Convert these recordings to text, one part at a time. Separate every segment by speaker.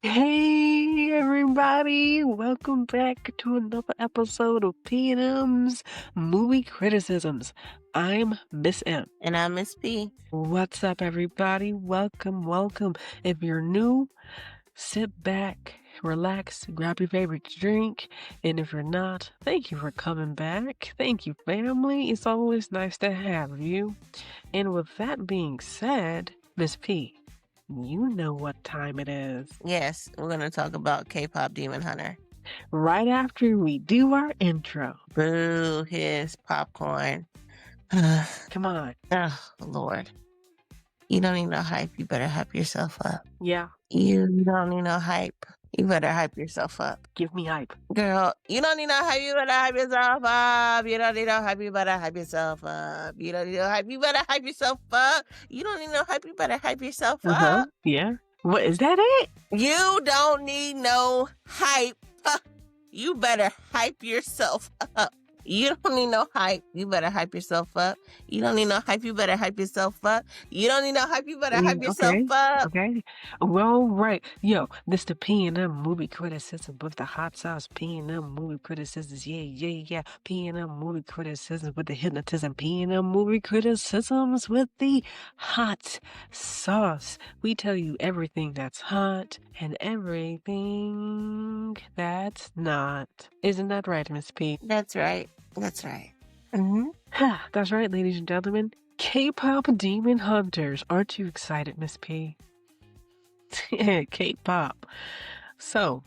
Speaker 1: Hey everybody, welcome back to another episode of P&M's Movie Criticisms. I'm Miss M.
Speaker 2: And I'm Miss P.
Speaker 1: What's up everybody? Welcome. If you're new, sit back, relax, grab your favorite drink, and if you're not, thank you for coming back. Thank you, family. It's always nice to have you. And with that being said, Miss P, you know what time it is.
Speaker 2: Yes, we're going to talk about K-pop Demon Hunter.
Speaker 1: Right after we do our intro.
Speaker 2: Boo his popcorn.
Speaker 1: Come on.
Speaker 2: Oh, Lord. You don't need no hype. You better hype yourself up.
Speaker 1: Yeah,
Speaker 2: You don't need no hype. You better hype yourself up.
Speaker 1: give me hype.
Speaker 2: Girl, you don't need no hype. You better hype yourself up. You don't need no hype. You better hype yourself up. You don't need no hype. You better hype yourself up. You don't need no hype. You better hype yourself up.
Speaker 1: Yeah. What, is that it?
Speaker 2: You don't need no hype. You better hype yourself up. You don't need no hype. You better hype yourself up. You don't need no hype. You better hype yourself up. You don't need no hype. You better hype yourself up.
Speaker 1: Okay. Well, right. Yo, this the P&M movie criticism with the hot sauce. P&M movie criticisms. Yeah. P&M movie criticisms with the hypnotism. P&M movie criticisms with the hot sauce. We tell you everything that's hot and everything that's not. Isn't that right, Miss P?
Speaker 2: That's right. That's right.
Speaker 1: That's right, ladies and gentlemen. K-pop Demon Hunters. Aren't you excited, Miss P? K-pop. So,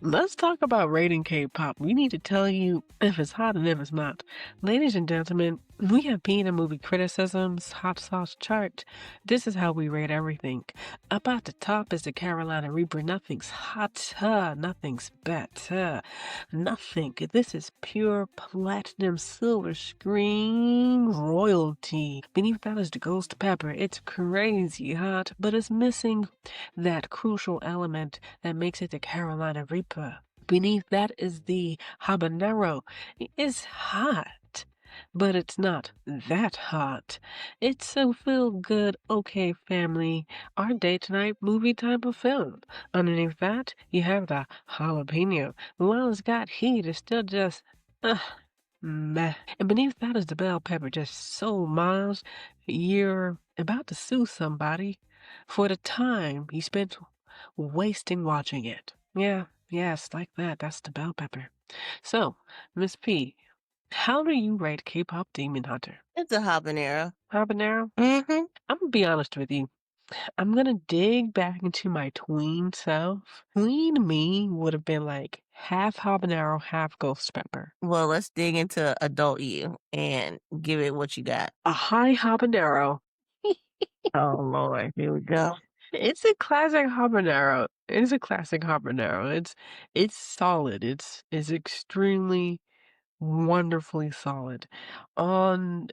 Speaker 1: let's talk about rating K-pop. We need to tell you if it's hot and if it's not. Ladies and gentlemen, we have P&M movie criticisms, hot sauce chart. This is how we rate everything. Up at the top is the Carolina Reaper. Nothing's hotter, nothing's better, nothing. This is pure platinum silver screen royalty. Beneath that is the Ghost Pepper. It's crazy hot, but it's missing that crucial element that makes it the Carolina Reaper. Beneath that is the habanero. It's hot, but it's not that hot. It's a feel-good, okay family, our date night movie type of film. Underneath that, you have the jalapeno. While it's got heat, it's still just, meh. And beneath that is the bell pepper, just so mild, you're about to sue somebody for the time you spent wasting watching it. Yes, like that. That's the bell pepper. So, Miss P, how do you rate K-pop Demon Hunter?
Speaker 2: It's a habanero.
Speaker 1: Habanero?
Speaker 2: Mm-hmm.
Speaker 1: I'm gonna be honest with you. I'm gonna dig back into my tween self. Tween me would have been like half habanero, half ghost pepper.
Speaker 2: Well, let's dig into adult you and give it what you got.
Speaker 1: A high habanero.
Speaker 2: Oh, Lord. Here we go.
Speaker 1: It's a classic habanero. It's a classic habanero. It's solid. It's extremely wonderfully solid. On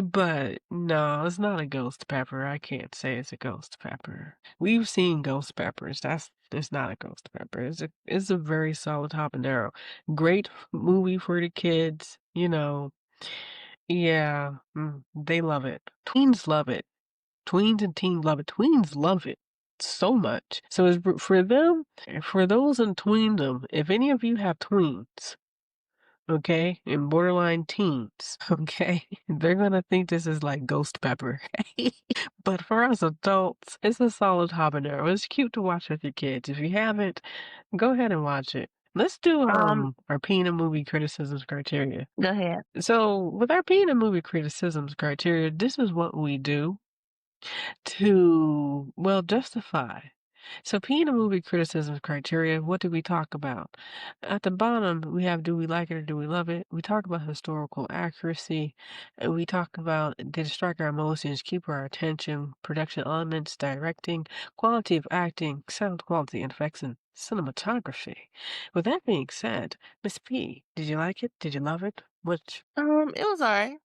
Speaker 1: but no, it's not a ghost pepper. I can't say it's a ghost pepper. We've seen ghost peppers. It's not a ghost pepper. It's a very solid habanero. Great movie for the kids, you know. Yeah, they love it. Tweens love it. Tweens and teens love it. Tweens love it so much. So for them, for those in tweendom, if any of you have tweens, okay, and borderline teens, okay, they're gonna think this is like ghost pepper. But for us adults, it's a solid habanero. It's cute to watch with your kids. If you haven't, go ahead and watch it. Let's do our Peanut movie criticisms criteria.
Speaker 2: Go ahead.
Speaker 1: So with our Peanut movie criticisms criteria, this is what we do to, well, justify. So Peanut movie criticism criteria, what do we talk about? At the bottom, we have do we like it or do we love it? We talk about historical accuracy, and we talk about did it strike our emotions, keep our attention, production elements, directing, quality of acting, sound quality, and effects and cinematography. With that being said, Miss P, did you like it? Did you love it? Which
Speaker 2: It was all right.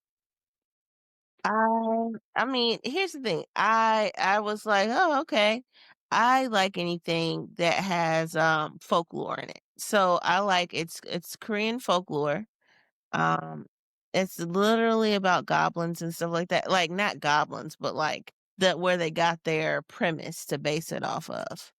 Speaker 2: I mean, here's the thing. I was like, oh, okay. I like anything that has folklore in it. So I like it's Korean folklore. Um it's literally about goblins and stuff like that. Like not goblins, but like that where they got their premise to base it off of.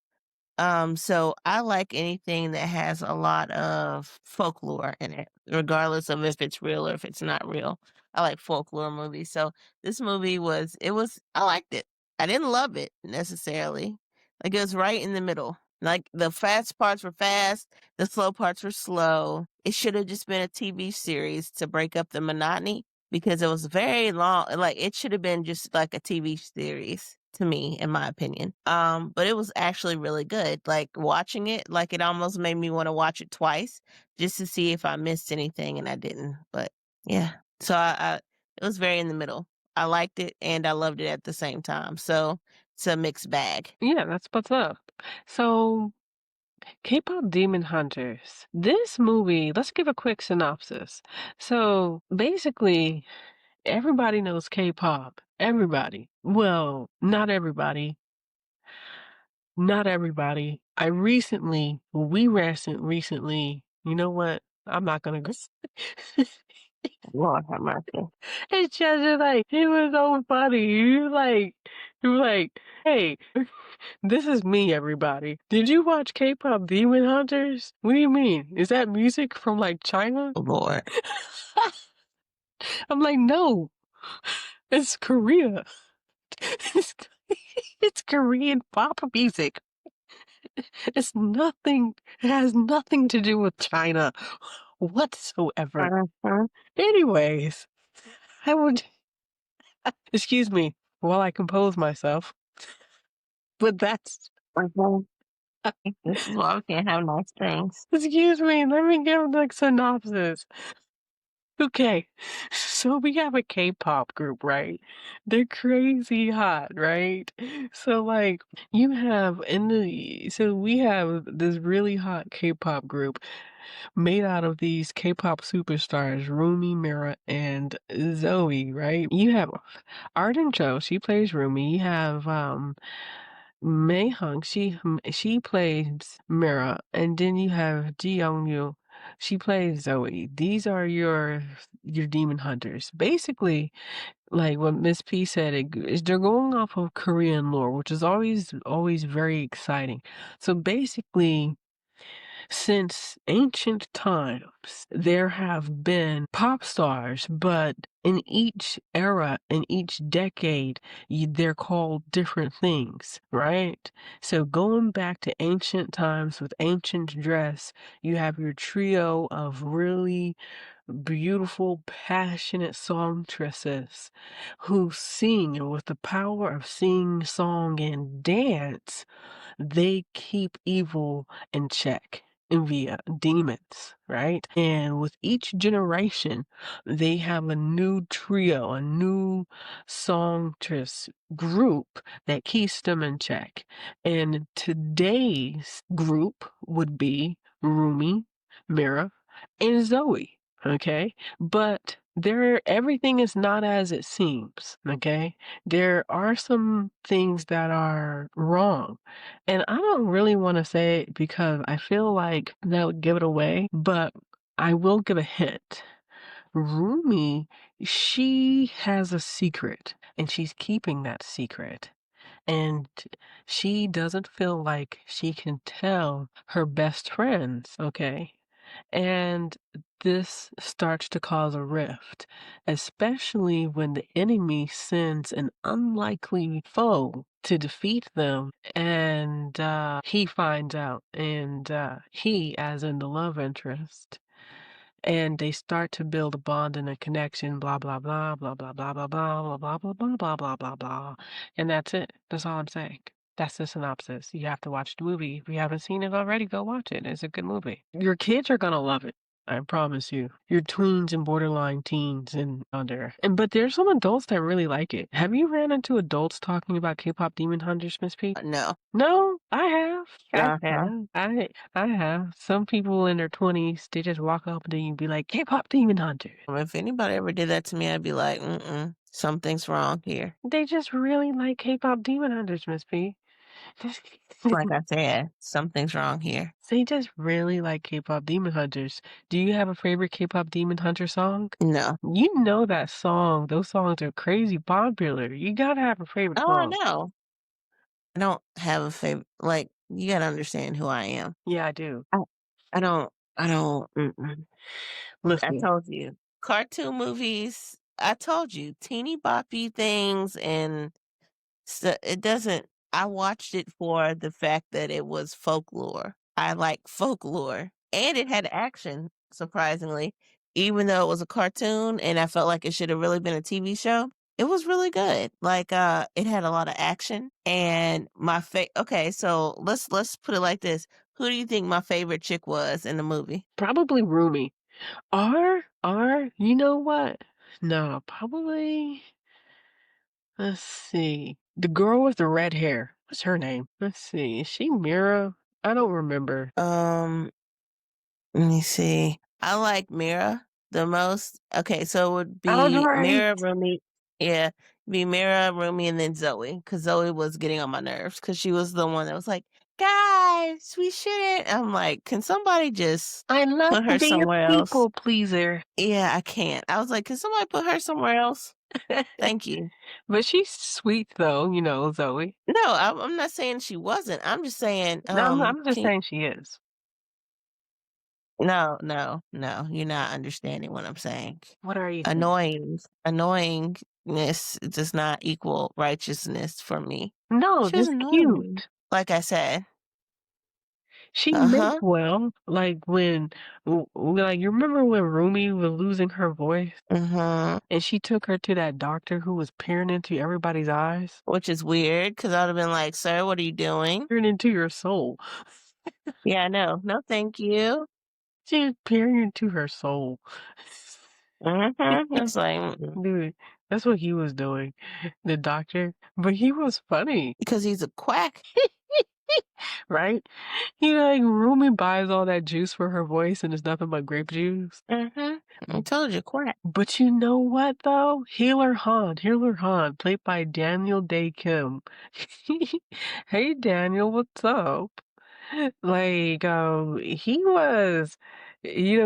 Speaker 2: So I like anything that has a lot of folklore in it, regardless of if it's real or if it's not real. I like folklore movies. So this movie I liked it. I didn't love it necessarily. Like it was right in the middle. Like the fast parts were fast, the slow parts were slow. It should have just been a TV series to break up the monotony because it was very long. Like it should have been just like a TV series to me, in my opinion. But it was actually really good. Like watching it, like it almost made me want to watch it twice just to see if I missed anything, and I didn't. But yeah, so it was very in the middle. I liked it and I loved it at the same time. So it's a mixed bag.
Speaker 1: Yeah, that's what's up. So, K-pop Demon Hunters. This movie, let's give a quick synopsis. So, basically, everybody knows K-pop. Everybody. Well, not everybody. Not everybody. We recently, you know what? I'm not gonna go.
Speaker 2: Lord have mercy.
Speaker 1: It's just like, it was so funny. You were like, hey, this is me, everybody. Did you watch K-pop Demon Hunters? What do you mean? Is that music from like China?
Speaker 2: Lord.
Speaker 1: I'm like, no, it's Korea. It's, it's Korean pop music. It has nothing to do with China whatsoever.
Speaker 2: Mhm,
Speaker 1: Anyways, I would, excuse me while I compose myself, but that's,
Speaker 2: mhm. This is why we can't have nice things.
Speaker 1: excuse me, let me give the synopsis. Okay, so we have a K-pop group, right? They're crazy hot, right? So like we have this really hot K-pop group made out of these K-pop superstars, Rumi, Mira, and Zoe, right? You have Arden Cho, she plays Rumi. You have Mei Hung, she plays Mira, and then you have Ji Young she plays Zoe. These are your demon hunters. Basically, like what Miss P said, they're going off of Korean lore, which is always very exciting. So basically, since ancient times, there have been pop stars, but in each era, in each decade, they're called different things, right? So going back to ancient times with ancient dress, you have your trio of really beautiful, passionate songstresses who sing, and with the power of sing, song, and dance, they keep evil in check via demons, right? And with each generation, they have a new trio, a new songstress group that keeps them in check. And today's group would be Rumi, Mira, and Zoe. Okay, but everything is not as it seems. Okay, there are some things that are wrong, and I don't really want to say it because I feel like that would give it away, but I will give a hint. Rumi, she has a secret, and she's keeping that secret. And she doesn't feel like she can tell her best friends, okay? And this starts to cause a rift, especially when the enemy sends an unlikely foe to defeat them, and he finds out, and he, as in the love interest, and they start to build a bond and a connection, blah blah blah blah blah blah blah blah blah blah blah blah blah blah blah blah, and that's it. That's all I'm saying. That's the synopsis. You have to watch the movie. If you haven't seen it already, go watch it. It's a good movie. Your kids are gonna love it. I promise you. Your tweens and borderline teens and under. And but there's some adults that really like it. Have you ran into adults talking about K-pop Demon Hunters, Miss P?
Speaker 2: No.
Speaker 1: No, I have. I
Speaker 2: Uh-huh.
Speaker 1: have. I have. Some people in their 20s, they just walk up to you and be like, K-pop Demon Hunter.
Speaker 2: If anybody ever did that to me, I'd be like, something's wrong here.
Speaker 1: They just really like K-pop Demon Hunters, Miss P.
Speaker 2: Like I said, something's wrong here.
Speaker 1: They just really like K-pop Demon Hunters. Do you have a favorite K-pop Demon Hunter song?
Speaker 2: No.
Speaker 1: You know that song. Those songs are crazy popular. You gotta have a favorite
Speaker 2: Oh, I
Speaker 1: song.
Speaker 2: know. I don't have a favorite. Like, You gotta understand who I am.
Speaker 1: Yeah, I do.
Speaker 2: I I don't mm-mm. I
Speaker 1: Listen,
Speaker 2: told you. Cartoon movies, I told you, teeny boppy things and so it doesn't I watched it for the fact that it was folklore. I like folklore, and it had action, surprisingly. Even though it was a cartoon and I felt like it should have really been a TV show, it was really good. Like, it had a lot of action and okay, so let's put it like this. Who do you think my favorite chick was in the movie?
Speaker 1: probably Rumi. You know what? No, probably, let's see. The girl with the red hair. What's her name? Let's see. Is she Mira? I don't remember.
Speaker 2: Um Let me see. I like Mira the most. Okay, so it would
Speaker 1: I was
Speaker 2: be
Speaker 1: right.
Speaker 2: Mira, Rumi. Yeah, be Mira, Rumi, and then Zoe. Because Zoe was getting on my nerves because she was the one that was like, "Guys, we shouldn't." I'm like, can somebody just
Speaker 1: I love
Speaker 2: put
Speaker 1: to
Speaker 2: her
Speaker 1: be a
Speaker 2: somewhere else?
Speaker 1: people pleaser.
Speaker 2: Yeah, I can't. I was like, can somebody put her somewhere else? Thank you.
Speaker 1: But she's sweet though, Zoe.
Speaker 2: No, I'm not saying she wasn't. I'm just saying,
Speaker 1: No, I'm just saying she is.
Speaker 2: no, no, no, you're not understanding what I'm saying.
Speaker 1: What are you saying?
Speaker 2: Annoyingness does not equal righteousness for me.
Speaker 1: No,
Speaker 2: She was
Speaker 1: just
Speaker 2: annoying.
Speaker 1: cute.
Speaker 2: Like I said.
Speaker 1: She meant
Speaker 2: Uh-huh.
Speaker 1: well. Like like you remember when Rumi was losing her voice
Speaker 2: Mhm.
Speaker 1: and she took her to that doctor who was peering into everybody's eyes,
Speaker 2: Which is weird because I would have been like, "Sir, what are you doing?"
Speaker 1: peering into your soul.
Speaker 2: Yeah, no. No, thank you.
Speaker 1: She was peering into her soul.
Speaker 2: Mhm. I was like, "Mm-mm."
Speaker 1: Dude, that's what he was doing, the doctor. But he was funny,
Speaker 2: Because he's a quack.
Speaker 1: right? Like Rumi buys all that juice for her voice and it's nothing but grape juice.
Speaker 2: Mhm. I told you, quack.
Speaker 1: But you know what though? Healer Han, played by Daniel Day Kim. Hey Daniel, what's up? Like, he was, he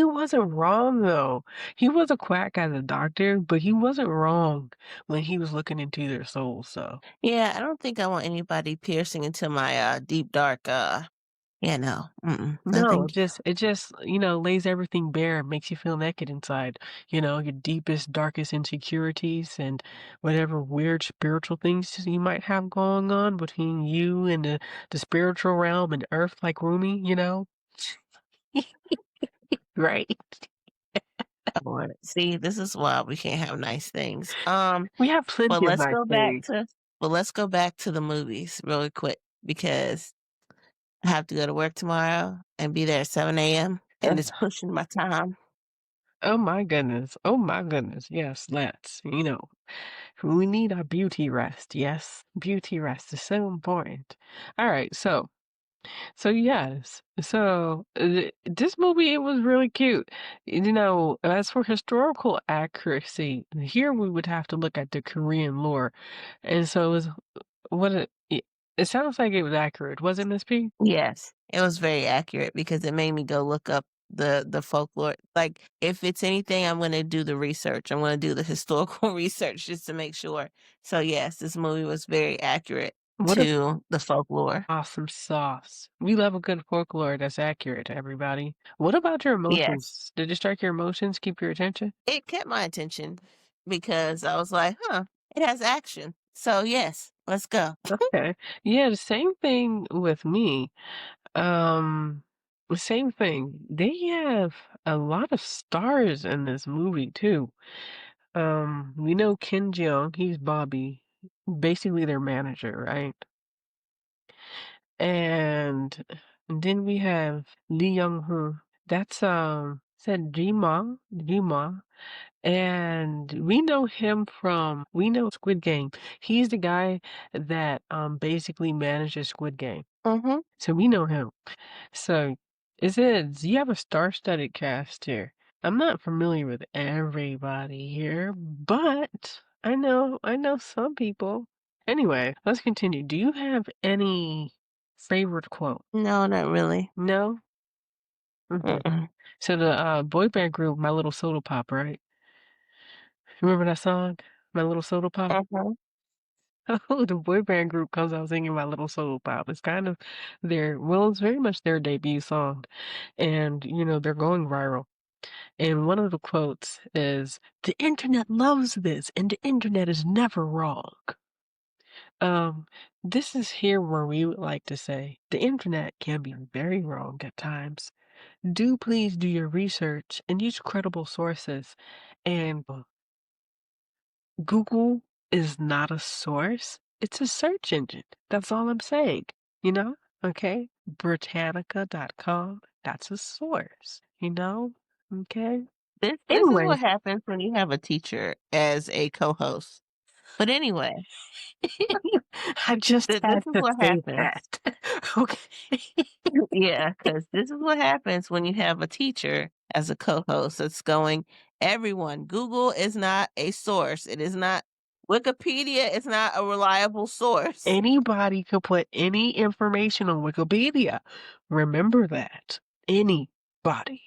Speaker 1: wasn't wrong though. He was a quack as a doctor, but he wasn't wrong when he was looking into their souls. So
Speaker 2: Yeah, I don't think I want anybody piercing into my, deep, dark, yeah, no. Mm-mm. No,
Speaker 1: no,
Speaker 2: thank you.
Speaker 1: it just lays everything bare, makes you feel naked inside. Your deepest, darkest insecurities and whatever weird spiritual things you might have going on between you and the spiritual realm and Earth, like Rumi. Right?
Speaker 2: Lord. See, this is why we can't have nice things.
Speaker 1: We have
Speaker 2: But
Speaker 1: plenty of
Speaker 2: let's
Speaker 1: nice
Speaker 2: go back
Speaker 1: things.
Speaker 2: to the movies really quick because I have to go to work tomorrow and be there at 7 a.m. and it's pushing my time.
Speaker 1: Oh my goodness. Oh my goodness. Yes, let's. We need our beauty rest. Yes, beauty rest is so important. All right, so yes. So this movie, it was really cute. As for historical accuracy, here we would have to look at the Korean lore. And so it sounds like it was accurate, was it, Miss P?
Speaker 2: Yes, it was very accurate because it made me go look up the folklore. Like, if it's anything, I'm gonna do the research. I'm gonna do the historical research just to make sure. So, yes, this movie was very accurate
Speaker 1: What a
Speaker 2: to the folklore.
Speaker 1: awesome sauce. We love a good folklore that's accurate, everybody. What about your
Speaker 2: Yes.
Speaker 1: emotions? Did it strike your emotions, keep your attention?
Speaker 2: It kept my attention because I was like, "Huh, it has action." So, yes, let's go.
Speaker 1: Okay. Yeah, the same thing with me. Um, Same thing. They have a lot of stars in this movie too. We know Kim Jeong, he's Bobby, basically their manager, right? And then we have Lee Young-hoo. That's said Jima, and we know Squid Game. He's the guy that basically manages Squid Game.
Speaker 2: Mhm.
Speaker 1: So we know him. So you have a star-studded cast here. I'm not familiar with everybody here, but I know some people. Anyway, let's continue. Do you have any favorite quote?
Speaker 2: No, not really.
Speaker 1: No? Okay.
Speaker 2: Mm-mm.
Speaker 1: So the boy band group, My Little Soda Pop, right? Remember that song? My Little Soda Pop?
Speaker 2: Mhm.
Speaker 1: Oh, the boy band group comes out singing My Little Soul Pop. It's kind of their well, it's very much their debut song, and, they're going viral. And one of the quotes is, "The internet loves this, and the internet is never wrong." Um, this is here where we would like to say, the internet can be very wrong at times. Do please do your research and use credible sources. And Google is not a source, it's a search engine. That's all I'm saying, you know? Okay? Britannica.com, that's a source, Okay?
Speaker 2: This is what
Speaker 1: Anyways,
Speaker 2: happens when you have a teacher as a co-host. But anyway,
Speaker 1: I just
Speaker 2: this
Speaker 1: had
Speaker 2: is
Speaker 1: to
Speaker 2: what
Speaker 1: say
Speaker 2: happens.
Speaker 1: that. Okay.
Speaker 2: Yeah, because this is what happens when you have a teacher as a co-host. It's going, everyone, Google is not a source. It is not Wikipedia is not a reliable source.
Speaker 1: Anybody could put any information on Wikipedia. Remember that. Anybody,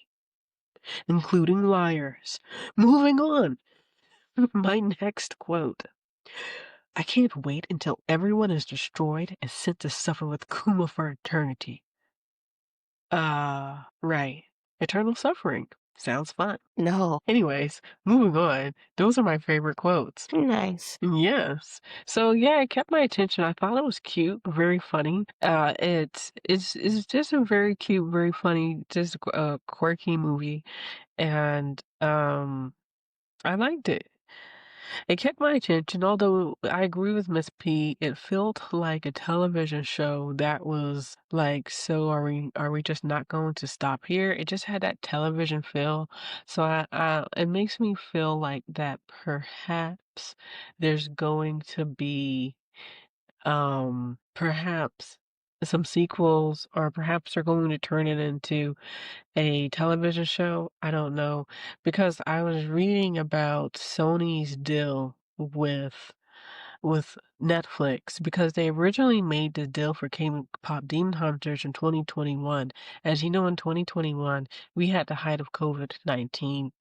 Speaker 1: including liars. Moving on. My next quote. I can't wait until everyone is destroyed and sent to suffer with Kuma for eternity. Right. Eternal suffering. Sounds fun.
Speaker 2: No.
Speaker 1: Anyways, moving on. Those are my favorite quotes.
Speaker 2: Nice.
Speaker 1: Yes. So yeah, it kept my attention. I thought it was cute, very funny. It's just a very cute, very funny, just a quirky movie, and I liked it. It kept my attention, although I agree with Miss P. It felt like a television show that was like, so are we just not going to stop here? It just had that television feel. So it makes me feel like that perhaps there's going to be perhaps some sequels, or perhaps they're going to turn it into a television show. I don't know, because I was reading about Sony's deal with Netflix, because they originally made the deal for K-pop Demon Hunters in 2021. As you know, in 2021, we had the height of COVID-19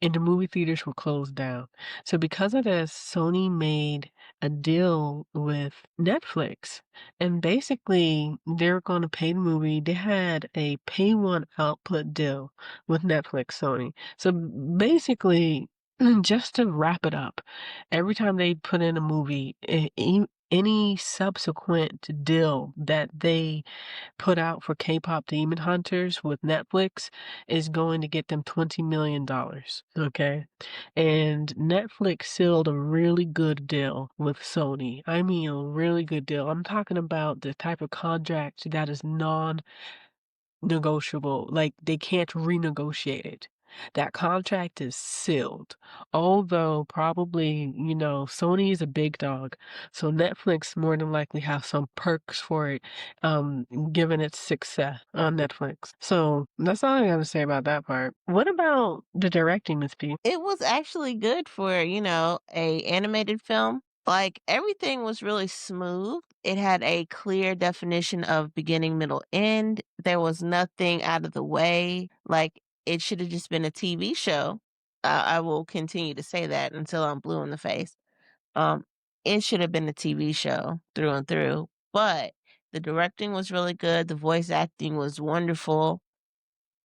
Speaker 1: and the movie theaters were closed down. So because of this, Sony made a deal with Netflix, and basically they're going to pay the movie. They had a pay one output deal with Netflix, Sony. So basically, just to wrap it up, every time they put in a movie, any subsequent deal that they put out for K-pop Demon Hunters with Netflix is going to get them $20 million, okay? And Netflix sealed a really good deal with Sony. I mean, a really good deal. I'm talking about the type of contract that is negotiable, like, they can't renegotiate it. That contract is sealed. Although probably, Sony is a big dog, so Netflix more than likely has some perks for it, given its success on Netflix. So that's all I gotta say about that part. What about the directing, Miss P?
Speaker 2: It was actually good for, a animated film. Like, everything was really smooth. It had a clear definition of beginning, middle, end. There was nothing out of the way. Like, it should have just been a TV show. I will continue to say that until I'm blue in the face. Um, it should have been a TV show through and through, but the directing was really good. The voice acting was wonderful.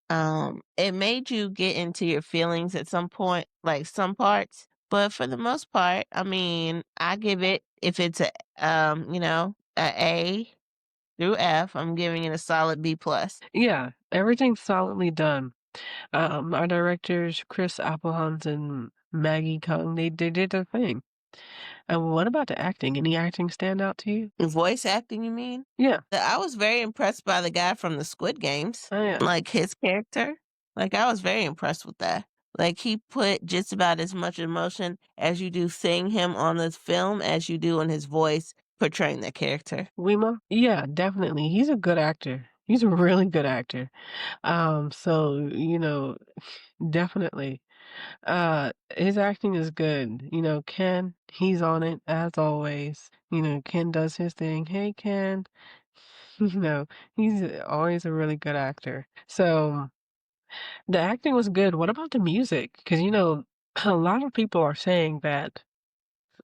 Speaker 2: It made you get into your feelings at some point, like some parts, but for the most part, I mean, I give it if it's a through F, I'm giving it a solid B plus.
Speaker 1: Yeah, everything's solidly done. Our directors, Chris Applehans and Maggie Kung, they did their thing. And what about the acting? Any acting stand out to you?
Speaker 2: Voice acting, you mean?
Speaker 1: Yeah.
Speaker 2: I was very impressed by the guy from the Squid Games,
Speaker 1: Oh, yeah.
Speaker 2: like his character. Like I was very impressed with that. Like he put just about as much emotion as you do seeing him on this film as you do in his voice portraying that character.
Speaker 1: Wema? Yeah, definitely. He's a good actor. He's a really good actor. So, definitely. His acting is good. Ken, he's on it as always. Ken does his thing. Hey, Ken. You know, he's always a really good actor. So, the acting was good. What about the music? Because, a lot of people are saying that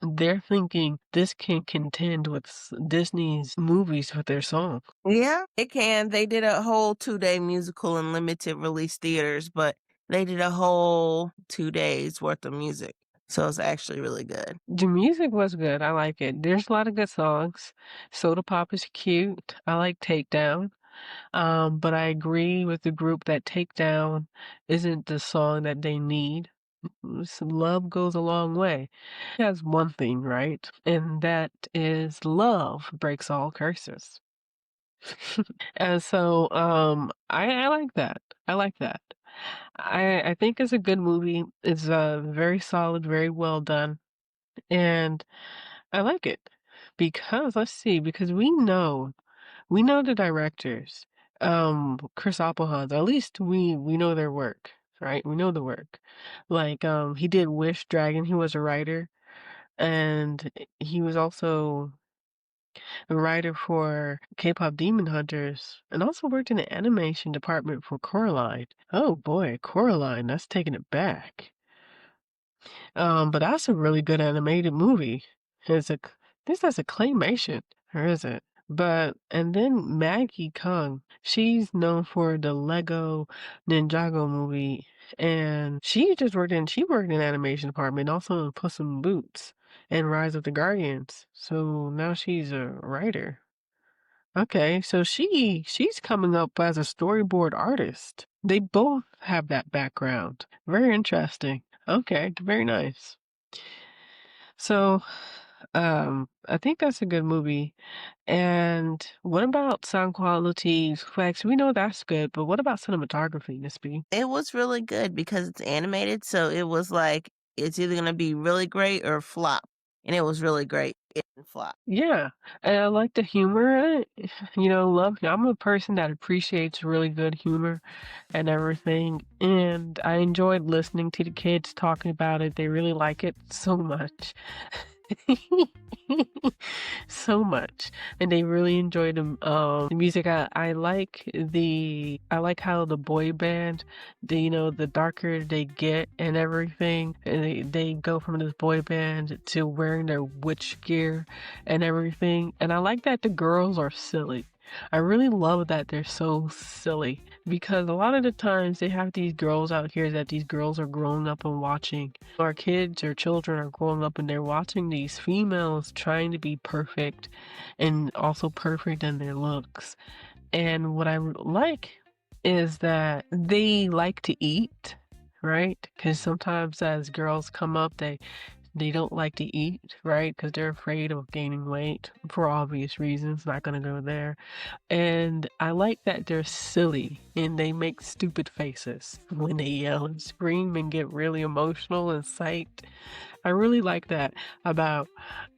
Speaker 1: they're thinking this can contend with Disney's movies with their song.
Speaker 2: Yeah, it can. They did a whole 2-day musical in limited release theaters, but they did a whole 2 days worth of music. So it's actually really good.
Speaker 1: The music was good. I like it. There's a lot of good songs. Soda Pop is cute. I like Takedown. But I agree with the group that Takedown isn't the song that they need. Love goes a long way. It has one thing, right? And that is love breaks all curses. And so, I like that. I like that. I think it's a good movie. It's very solid, very well done, and I like it because let's see, because we know the directors, Chris Applehunt. At least we know their work, right? We know the work. Like he did Wish Dragon. He was a writer, and he was also a writer for K-pop Demon Hunters, and also worked in the animation department for Coraline. Oh boy, Coraline, that's taking it back. But that's a really good animated movie. It's a this that's a claymation, or is it? But and then Maggie Kung, she's known for the Lego Ninjago movie, and she worked in animation department, also in Puss in Boots and Rise of the Guardians. So now she's a writer. Okay, so she's coming up as a storyboard artist. They both have that background. Very interesting. Okay, very nice. So, I think that's a good movie. And what about sound quality effects? We know that's good, but what about cinematography, Miss B?
Speaker 2: It was really good because it's animated, so it was like it's either gonna be really great or flop, and it was really great. It didn't flop.
Speaker 1: Yeah, and I like the humor in it. You know, love. I'm a person that appreciates really good humor and everything, and I enjoyed listening to the kids talking about it. They really like it so much. So much, and they really enjoyed the music. I like how the boy band, you know, the darker they get and everything, and they go from this boy band to wearing their witch gear and everything. And I like that the girls are silly. I really love that they're so silly because a lot of the times they have these girls out here that these girls are growing up and watching. Our kids or children are growing up and they're watching these females trying to be perfect and also perfect in their looks. And what I like is that they like to eat, right? Because sometimes as girls come up, they don't like to eat, right? Because they're afraid of gaining weight for obvious reasons. Not gonna go there. And I like that they're silly and they make stupid faces when they yell and scream and get really emotional and psyched. I really like that about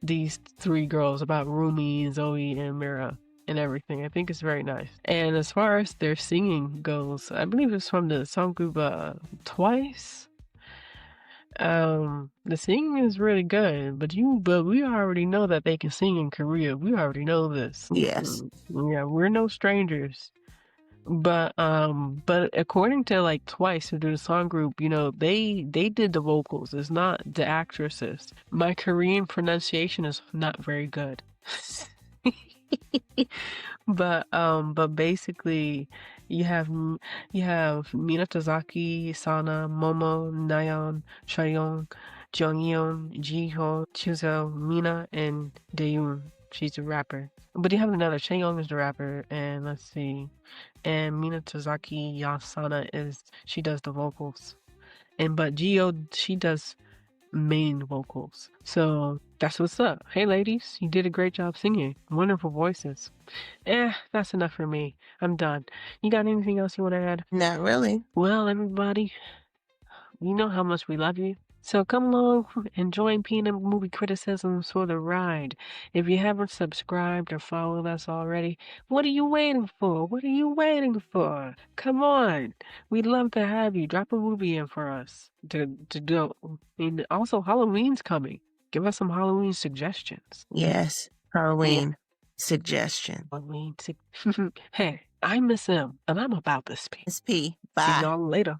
Speaker 1: these three girls, about Rumi, Zoe, and Mira and everything. I think it's very nice. And as far as their singing goes, I believe it's from the song group Twice. The singing is really good, but we already know that they can sing in Korea. We already know this.
Speaker 2: Yes.
Speaker 1: Yeah, we're no strangers. But according to like Twice, who do the song group, you know, they did the vocals. It's not the actresses. My Korean pronunciation is not very good. But basically, you have you have Minatozaki, Sana, Momo, Nayeon, Chaeyoung, Jonghyun, Jiho, Chuzo, Mina, and Daeun. She's a rapper. But you have another. Chaeyoung is the rapper, and let's see, and Minatozaki Yasana is she does the vocals, and but Jio she does main vocals. So that's what's up. Hey ladies, you did a great job singing. Wonderful voices. That's enough for me. I'm done. You got anything else you want to add?
Speaker 2: Not really.
Speaker 1: Well, everybody, you know how much we love you. So come along and join Peanut Movie Criticisms for the ride. If you haven't subscribed or followed us already, what are you waiting for? What are you waiting for? Come on. We'd love to have you. Drop a movie in for us to do. And also Halloween's coming. Give us some Halloween suggestions.
Speaker 2: Yes.
Speaker 1: Yeah,
Speaker 2: Halloween suggestion.
Speaker 1: Halloween. Hey, I'm Miss M, and I'm about to speak.
Speaker 2: SP.
Speaker 1: See
Speaker 2: Bye.
Speaker 1: y'all later.